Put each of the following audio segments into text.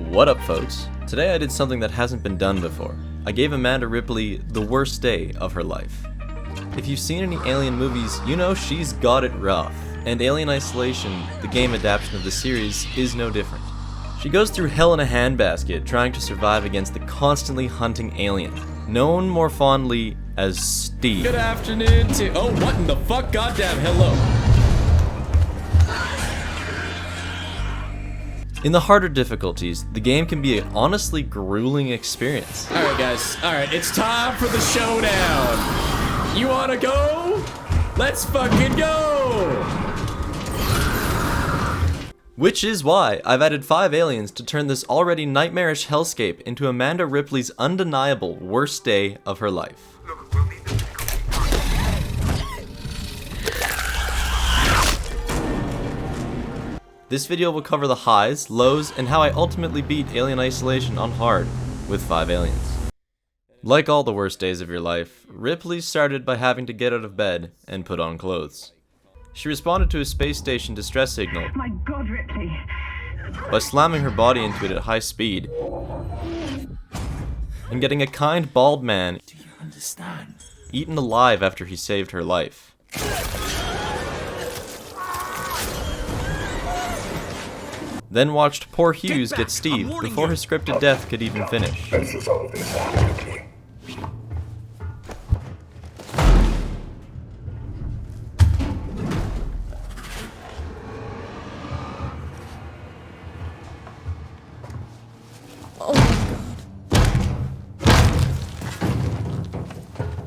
What up, folks? Today I did something that hasn't been done before. I gave Amanda Ripley the worst day of her life. If you've seen any Alien movies, you know she's got it rough, and Alien Isolation, the game adaptation of the series, is no different. She goes through hell in a handbasket trying to survive against the constantly hunting alien, known more fondly as Steve. Good afternoon to— oh, what in the fuck? Goddamn, hello. In the harder difficulties, the game can be an honestly grueling experience. Alright guys, alright, it's time for the showdown. You wanna go? Let's fucking go! Which is why I've added 5 aliens to turn this already nightmarish hellscape into Amanda Ripley's undeniable worst day of her life. This video will cover the highs, lows, and how I ultimately beat Alien Isolation on hard with 5 aliens. Like all the worst days of your life, Ripley started by having to get out of bed and put on clothes. She responded to a space station distress signal My God, Ripley. by slamming her body into it at high speed and getting a kind bald man Do you understand? eaten alive after he saved her life. Then watched poor Hughes get Steve before his scripted death could even finish.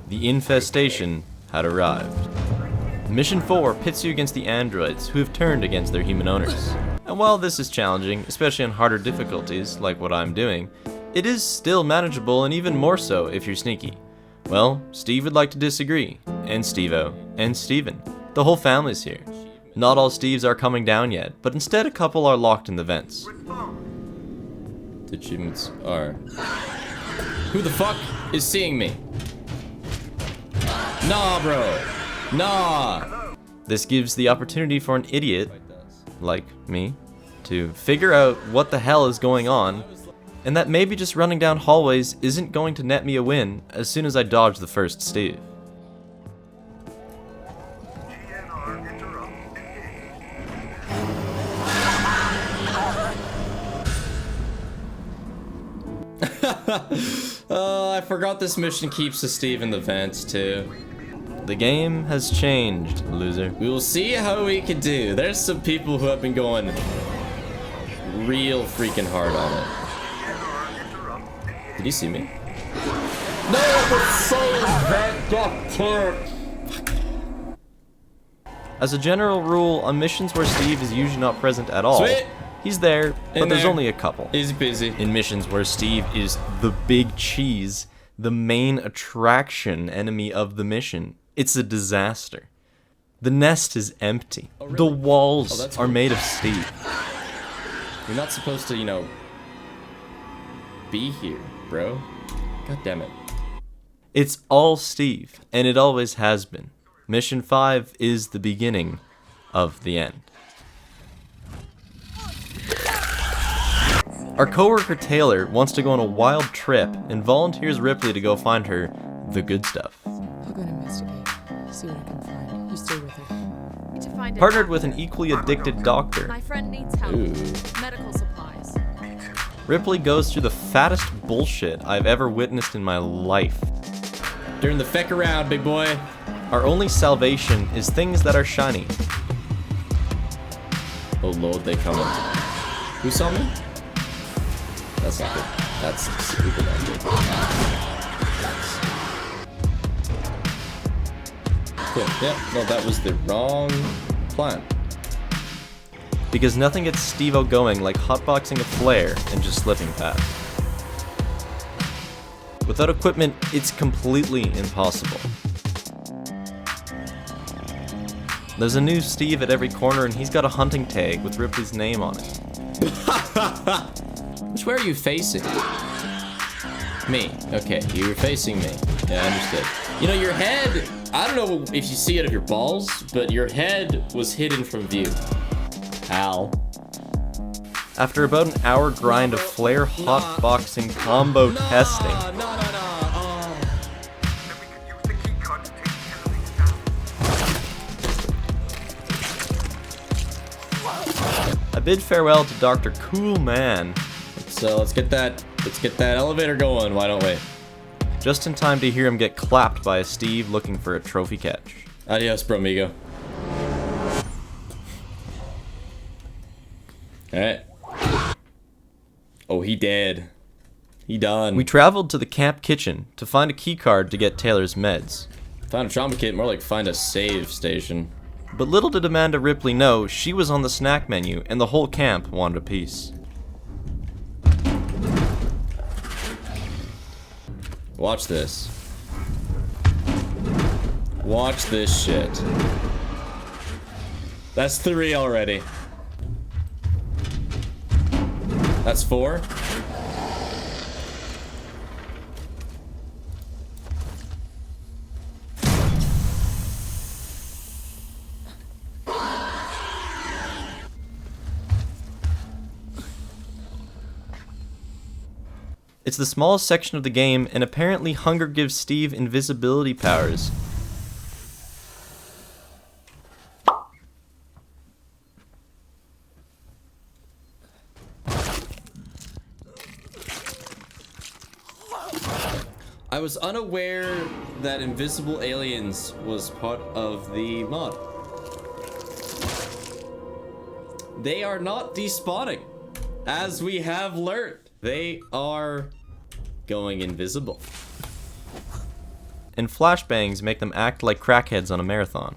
The infestation had arrived. Mission 4 pits you against the androids who have turned against their human owners. And while this is challenging, especially on harder difficulties, like what I'm doing, it is still manageable and even more so if you're sneaky. Well, Steve would like to disagree, and Steve-O, and Steven. The whole family's here. Not all Steves are coming down yet, but instead a couple are locked in the vents. The achievements are— who the fuck is seeing me? Nah, bro. Nah. This gives the opportunity for an idiot, like me, to figure out what the hell is going on, and that maybe just running down hallways isn't going to net me a win as soon as I dodge the first Steve. Oh, I forgot this mission keeps the Steve in the vents too. The game has changed, loser. We will see how we can do. There's some people who have been going real freaking hard on it. Did you see me? No, but save that doctor! As a general rule, on missions where Steve is usually not present at all, Sweet. he's there, but there's there. only a couple. Easy peasy. In missions where Steve is the big cheese, the main attraction enemy of the mission, it's a disaster. The nest is empty. Oh, really? The walls Oh, that's are cool. made of Steve. You're not supposed to, you know, be here, bro. God damn it. It's all Steve, and it always has been. Mission 5 is the beginning of the end. Our coworker Taylor wants to go on a wild trip and volunteers Ripley to go find her the good stuff. I'll go and investigate. See what I can find. You stay with her. To find Partnered with an equally addicted doctor, My friend needs help. Ooh. Medical supplies. Ripley goes through the fattest bullshit I've ever witnessed in my life. During the feck around, big boy. Our only salvation is things that are shiny. Oh lord, they coming. Who saw me? That's not good. That's super not good. Cool. Yeah, well, that was the wrong plan. Because nothing gets Steve-O going like hotboxing a flare and just slipping past. Without equipment, it's completely impossible. There's a new Steve at every corner and he's got a hunting tag with Ripley's name on it. Which way are you facing? Me. Okay, you were facing me. Yeah, I understood. You know, your head, I don't know if you see it of your balls, but your head was hidden from view. Al. After about an hour grind of flare hotboxing combo testing, I bid farewell to Dr. Cool Man, So let's get that elevator going, why don't we? just in time to hear him get clapped by a Steve looking for a trophy catch. Adios, bromigo. Alright. Oh, he dead. He done. We traveled to the camp kitchen to find a keycard to get Taylor's meds. Found a trauma kit, more like find a save station. But little did Amanda Ripley know she was on the snack menu and the whole camp wanted a piece. Watch this. Watch this shit. That's 3 already. That's 4. It's the smallest section of the game, and apparently hunger gives Steve invisibility powers. I was unaware that invisible aliens was part of the mod. They are not despawning, as we have learned. They are going invisible. And flashbangs make them act like crackheads on a marathon.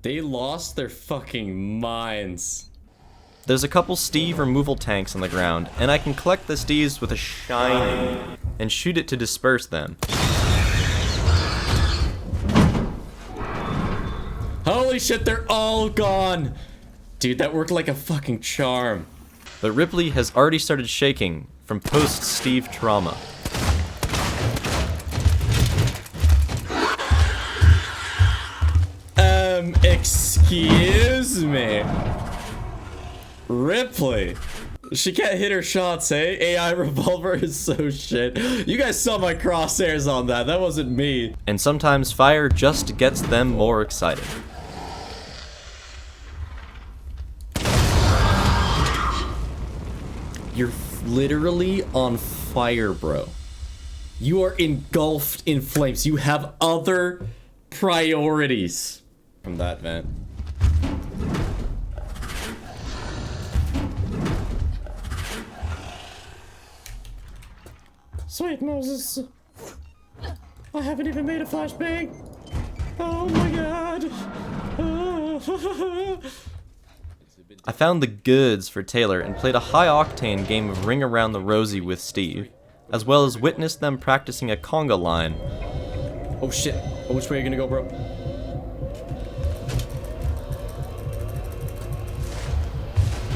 They lost their fucking minds. There's a couple Steve removal tanks on the ground, and I can collect the Steves with a shiny and shoot it to disperse them. Holy shit, they're all gone! Dude, that worked like a fucking charm. But Ripley has already started shaking from post-Steve trauma. Excuse me. Ripley. She can't hit her shots, hey? AI revolver is so shit. You guys saw my crosshairs on that. That wasn't me. And sometimes fire just gets them more excited. You're literally on fire, bro. You are engulfed in flames. You have other priorities. From that vent. Sweet Moses. I haven't even made a flashbang. Oh my god. I found the goods for Taylor and played a high-octane game of Ring Around the Rosie with Steve, as well as witnessed them practicing a conga line. Oh shit. Oh, which way are you gonna go, bro?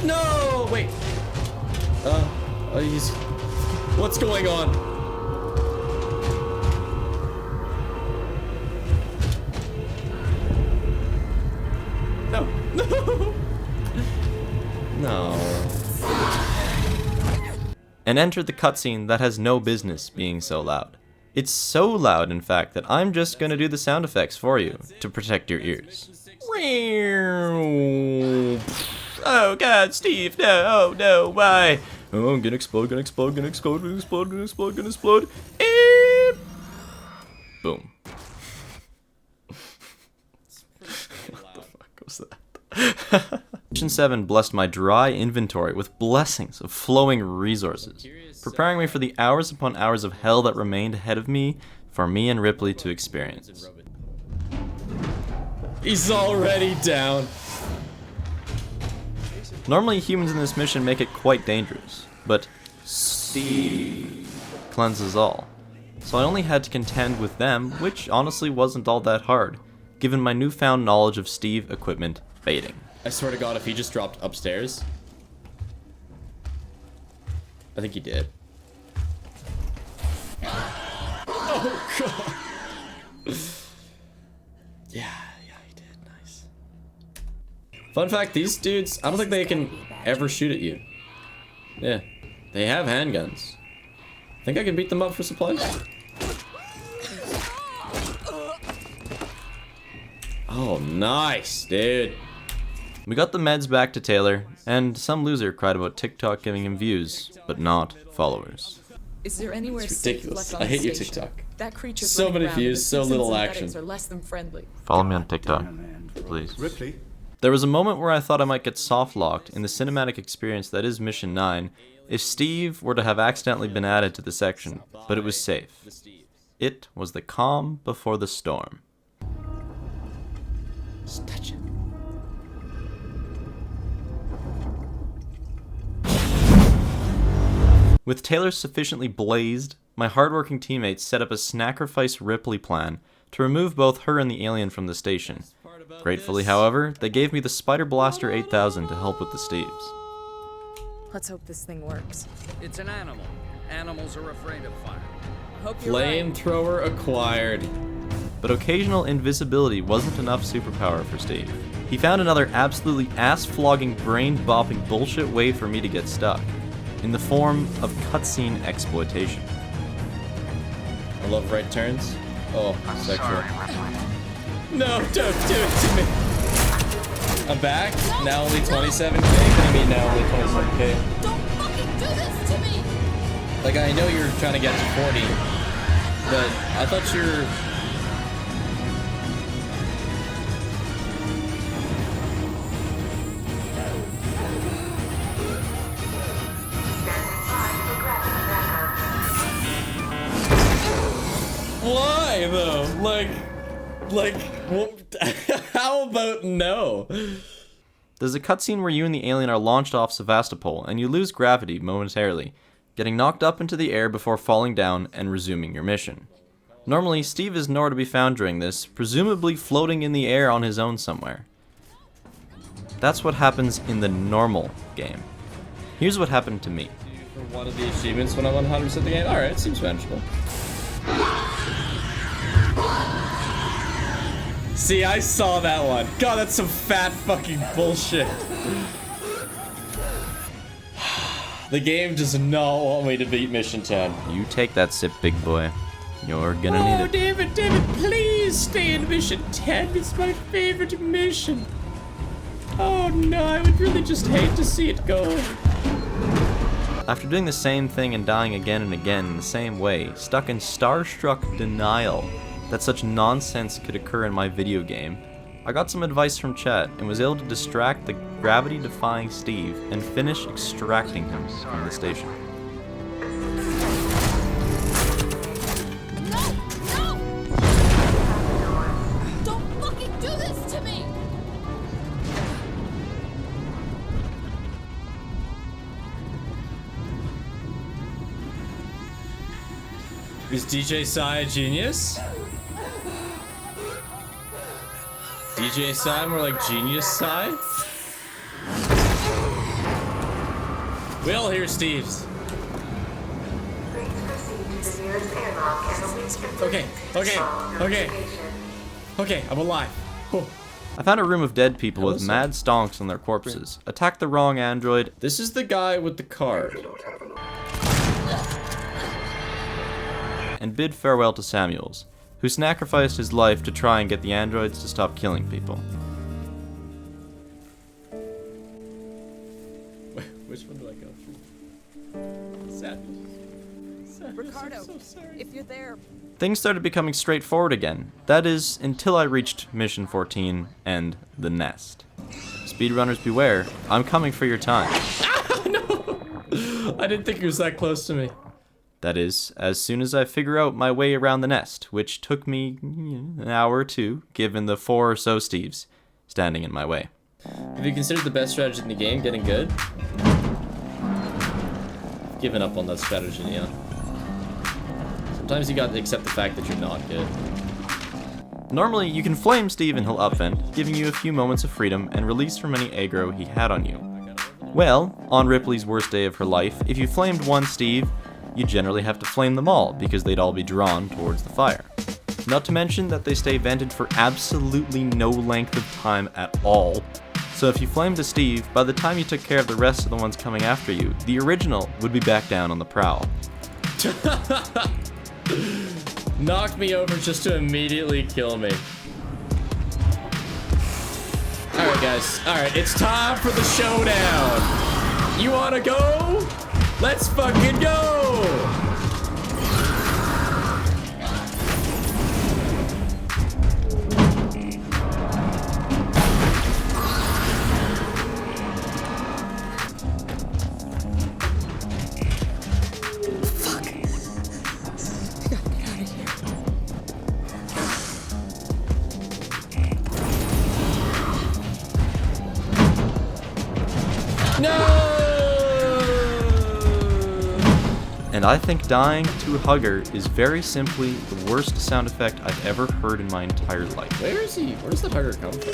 No! Wait. He's... What's going on? No. No! No. And entered the cutscene that has no business being so loud. It's so loud, in fact, that I'm just gonna do the sound effects for you to protect your ears. Oh god, Steve, no, oh no, why? Oh, I'm gonna explode, gonna explode, gonna explode, gonna explode, gonna explode, gonna explode. And boom. What the fuck was that? Mission 7 blessed my dry inventory with blessings of flowing resources, preparing me for the hours upon hours of hell that remained ahead of me for me and Ripley to experience. He's already down. Normally humans in this mission make it quite dangerous, but Steve cleanses all. So I only had to contend with them, which honestly wasn't all that hard, given my newfound knowledge of Steve equipment baiting. I swear to god, if he just dropped upstairs. I think he did. Oh god. Yeah, he did. Nice. Fun fact, these dudes, I don't think they can ever shoot at you. Yeah. They have handguns. Think I can beat them up for supplies? Oh, nice, dude. We got the meds back to Taylor, and some loser cried about TikTok giving him views, but not followers. Is there anywhere It's safe ridiculous. left on I hate the you, station? TikTok. That creature So many views, so little action. Are less than friendly. Follow me on TikTok, please. Ripley? There was a moment where I thought I might get soft-locked in the cinematic experience that is Mission 9 if Steve were to have accidentally been added to the section, but it was safe. It was the calm before the storm. Just touch it. With Taylor sufficiently blazed, my hardworking teammates set up a sacrifice Ripley plan to remove both her and the alien from the station. Gratefully, however, they gave me the Spider Blaster 8000 to help with the Steves. Let's hope this thing works. It's an animal. Animals are afraid of fire. Hope you're right. Flamethrower acquired. But occasional invisibility wasn't enough superpower for Steve. He found another absolutely ass-flogging, brain-bopping bullshit way for me to get stuck, in the form of cutscene exploitation. I love right turns. Oh, sexual. No, don't do it to me. I'm back. Now only 27k. What do you mean now only 27k? Don't fucking do this to me! Like, I know you're trying to get to 40, but I thought you're... Why, though? Like, what? How about no? There's a cutscene where you and the alien are launched off Sevastopol, and you lose gravity momentarily, getting knocked up into the air before falling down and resuming your mission. Normally, Steve is nowhere to be found during this, presumably floating in the air on his own somewhere. That's what happens in the normal game. Here's what happened to me. For one of the achievements when I'm 100% the game? Alright, seems manageable. See, I saw that one. God, that's some fat fucking bullshit. The game does not want me to beat Mission 10. You take that sip, big boy. You're gonna need it. David, please stay in Mission 10. It's my favorite mission. Oh no, I would really just hate to see it go. After doing the same thing and dying again and again in the same way, stuck in starstruck denial that such nonsense could occur in my video game, I got some advice from chat and was able to distract the gravity-defying Steve and finish extracting him from the station. No! Don't fucking do this to me! Is DJ Sai a genius? DJ Sai more like Genius Sai? We all hear Steve's. Okay, I'm alive. Oh. I found a room of dead people with mad stonks on their corpses, attacked the wrong android, This is the guy with the card. and bid farewell to Samuels, who sacrificed his life to try and get the androids to stop killing people. Which one do I go through? Samuels. Ricardo, if you're there, Things started becoming straightforward again. That is, until I reached Mission 14 and the Nest. Speedrunners beware, I'm coming for your time. I didn't think he was that close to me. That is, as soon as I figure out my way around the nest, which took me an hour or two, given the 4 or so Steves standing in my way. Have you considered the best strategy in the game getting good? I've given up on that strategy, Neon. Sometimes you gotta accept the fact that you're not good. Normally, you can flame Steve and he'll upvent, giving you a few moments of freedom and release from any aggro he had on you. Well, on Ripley's worst day of her life, if you flamed one Steve, you generally have to flame them all because they'd all be drawn towards the fire. Not to mention that they stay vented for absolutely no length of time at all. So if you flamed a Steve, by the time you took care of the rest of the ones coming after you, the original would be back down on the prowl. Knocked me over just to immediately kill me. Alright guys, alright, it's time for the showdown. You wanna go? Let's fucking go! And I think dying to a hugger is very simply the worst sound effect I've ever heard in my entire life. Where is he? Where does the hugger come from?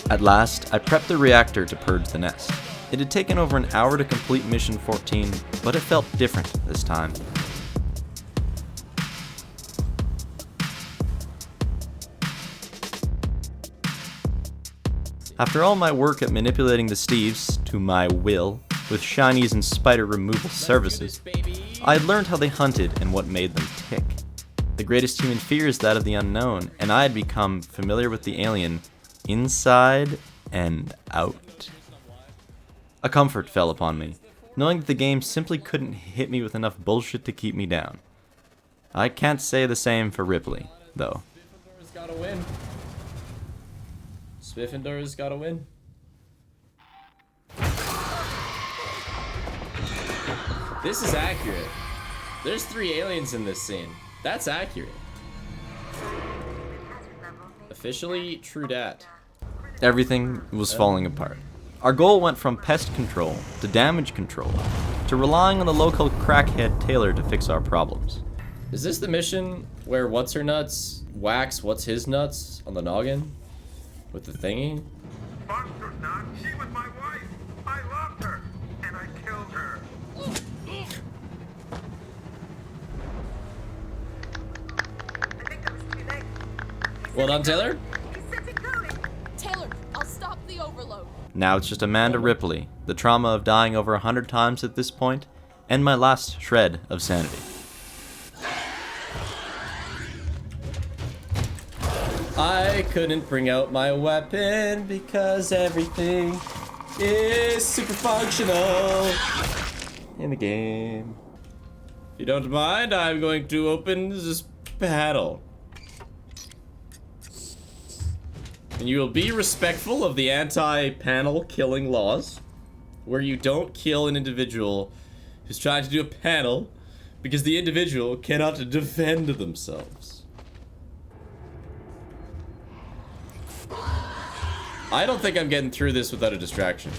At last, I prepped the reactor to purge the nest. It had taken over an hour to complete Mission 14, but it felt different this time. After all my work at manipulating the Steves, to my will, with shinies and spider removal services, I had learned how they hunted and what made them tick. The greatest human fear is that of the unknown, and I had become familiar with the alien inside and out. A comfort fell upon me, knowing that the game simply couldn't hit me with enough bullshit to keep me down. I can't say the same for Ripley, though. Gotta win. Spiffendor's gotta win. This is accurate. There's 3 aliens in this scene. That's accurate. Officially true dat. Everything was falling apart. Our goal went from pest control to damage control to relying on the local crackhead Taylor to fix our problems. Is this the mission where what's-her-nuts whacks what's-his-nuts on the noggin? With the thingy? Monster's not. She was my wife. I loved her. And I killed her. I think that was too late. Well done, Taylor. He sent it going. Taylor, I'll stop the overload. Now it's just Amanda Ripley, the trauma of dying over 100 times at this point, and my last shred of sanity. I couldn't bring out my weapon because everything is super functional in the game. If you don't mind, I'm going to open this panel. And you will be respectful of the anti-panel killing laws, where you don't kill an individual who's trying to do a panel because the individual cannot defend themselves. I don't think I'm getting through this without a distraction.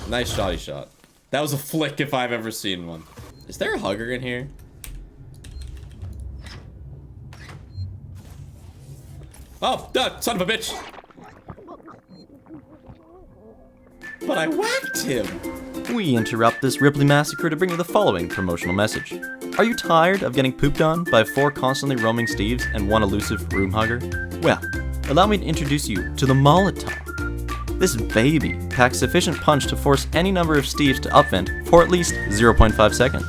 Nice shotty shot. That was a flick if I've ever seen one. Is there a hugger in here? Oh, son of a bitch! But I whacked him! We interrupt this Ripley massacre to bring you the following promotional message. Are you tired of getting pooped on by 4 constantly roaming Steves and 1 elusive room hugger? Well, allow me to introduce you to the Molotov. This baby packs sufficient punch to force any number of Steves to upvent for at least 0.5 seconds.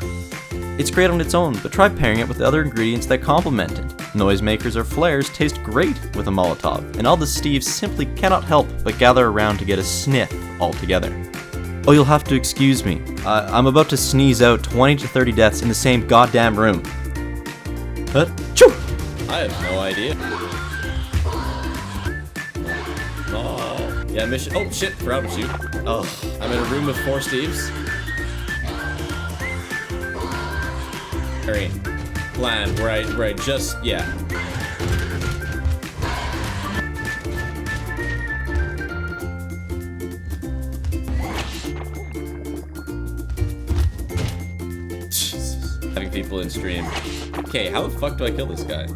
It's great on its own, but try pairing it with other ingredients that complement it. Noisemakers or flares taste great with a Molotov, and all the Steves simply cannot help but gather around to get a sniff altogether. Oh, you'll have to excuse me. I'm about to sneeze out 20 to 30 deaths in the same goddamn room. Choo! I have no idea. Oh, yeah, mission. Oh shit, forgot to shoot. Oh, I'm in a room with 4 Steves. Alright, plan where I just, yeah. Jesus. Having people in stream. Okay, how the fuck do I kill this guy?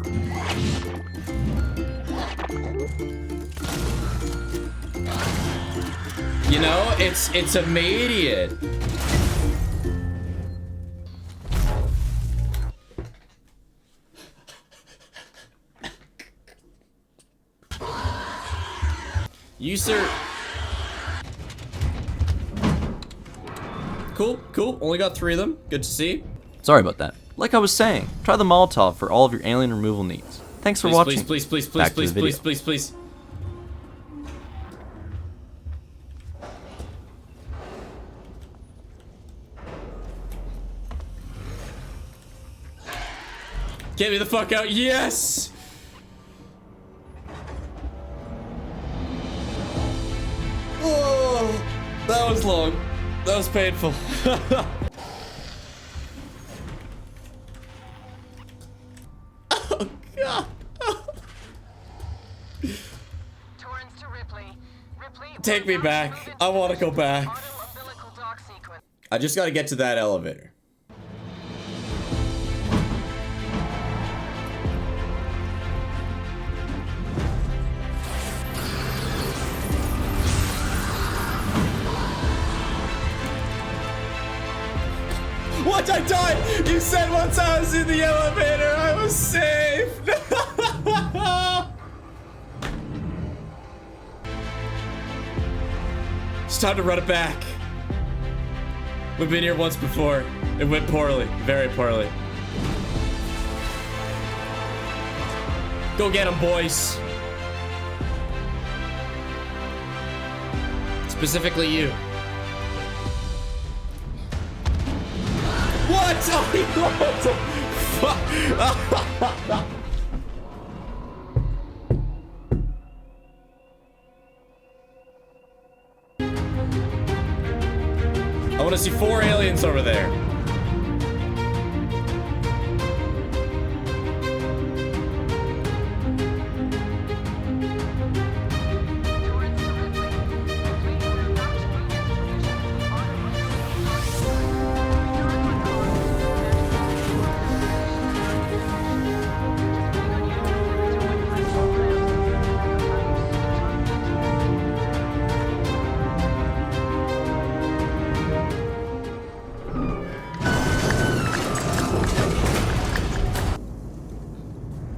You know, it's immediate. You sir. Cool, cool. Only got 3 of them. Good to see. Sorry about that. Like I was saying, try the Molotov for all of your alien removal needs. Thanks for watching. Please, please, please, Back to please, the video. please, please, please. Get me the fuck out. Yes! Oh, that was long. That was painful. Oh, God. Torrance to Ripley. Ripley, Take me back. I want to go back. auto-umbilical dock sequence. I just got to get to that elevator. What? I died! You said once I was in the elevator, I was safe! It's time to run it back. We've been here once before. It went poorly. Very poorly. Go get them, boys. Specifically you. What? Oh, what the fuck? I want to see 4 aliens over there. Torrance to Ripley. Ripley, we're about to begin mission.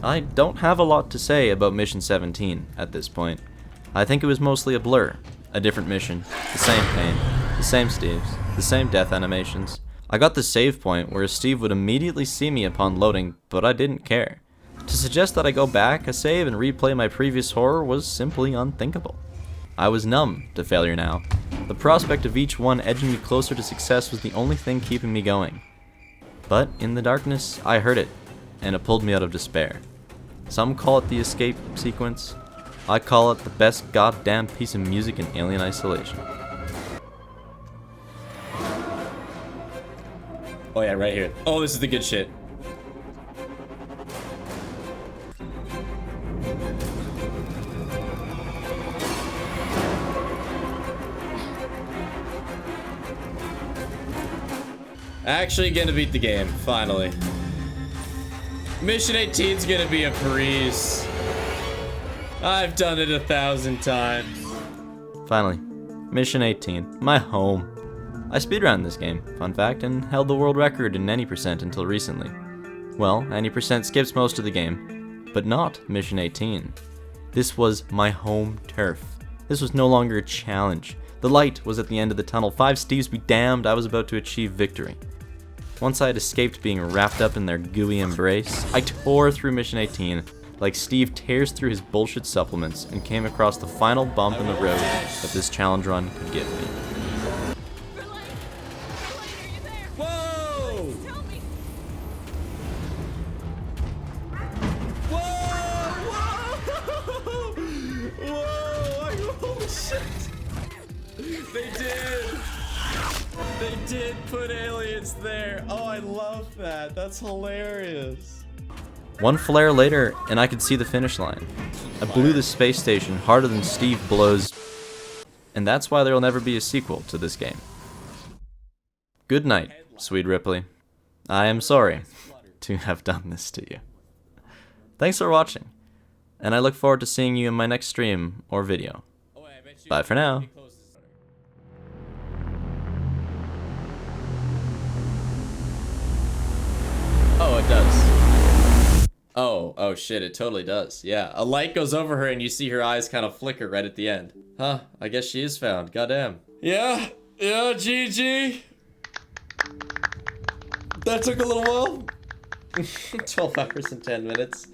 I don't have a lot to say about Mission 17 at this point. I think it was mostly a blur. A different mission, the same pain, the same Steves, the same death animations. I got the save point where Steve would immediately see me upon loading, but I didn't care. To suggest that I go back a save and replay my previous horror was simply unthinkable. I was numb to failure now. The prospect of each one edging me closer to success was the only thing keeping me going. But in the darkness, I heard it, and it pulled me out of despair. Some call it the escape sequence. I call it the best goddamn piece of music in Alien Isolation. Oh yeah, right here. Oh, this is the good shit. Actually gonna beat the game, finally. Mission 18's gonna be a breeze. I've done it 1,000 times. Finally, Mission 18, my home. I speedrun this game, fun fact, and held the world record in any percent until recently. Well, any percent skips most of the game, but not Mission 18. This was my home turf. This was no longer a challenge. The light was at the end of the tunnel. 5 Steves be damned, I was about to achieve victory. Once I had escaped being wrapped up in their gooey embrace, I tore through Mission 18 like Steve tears through his bullshit supplements and came across the final bump in the road that this challenge run could give me. Whoa! Tell me. Whoa! Whoa! Holy shit! They did! They did put aliens there. Oh, I love that. That's hilarious. One flare later, and I could see the finish line. I blew the space station harder than Steve blows, and that's why there will never be a sequel to this game. Good night, sweet Ripley. I am sorry to have done this to you. Thanks for watching, and I look forward to seeing you in my next stream or video. Bye for now. does. Oh shit, it totally does. Yeah, a light goes over her and you see her eyes kind of flicker right at the end. Huh, I guess she is found. Goddamn. Yeah, GG. That took a little while. 12 hours and 10 minutes.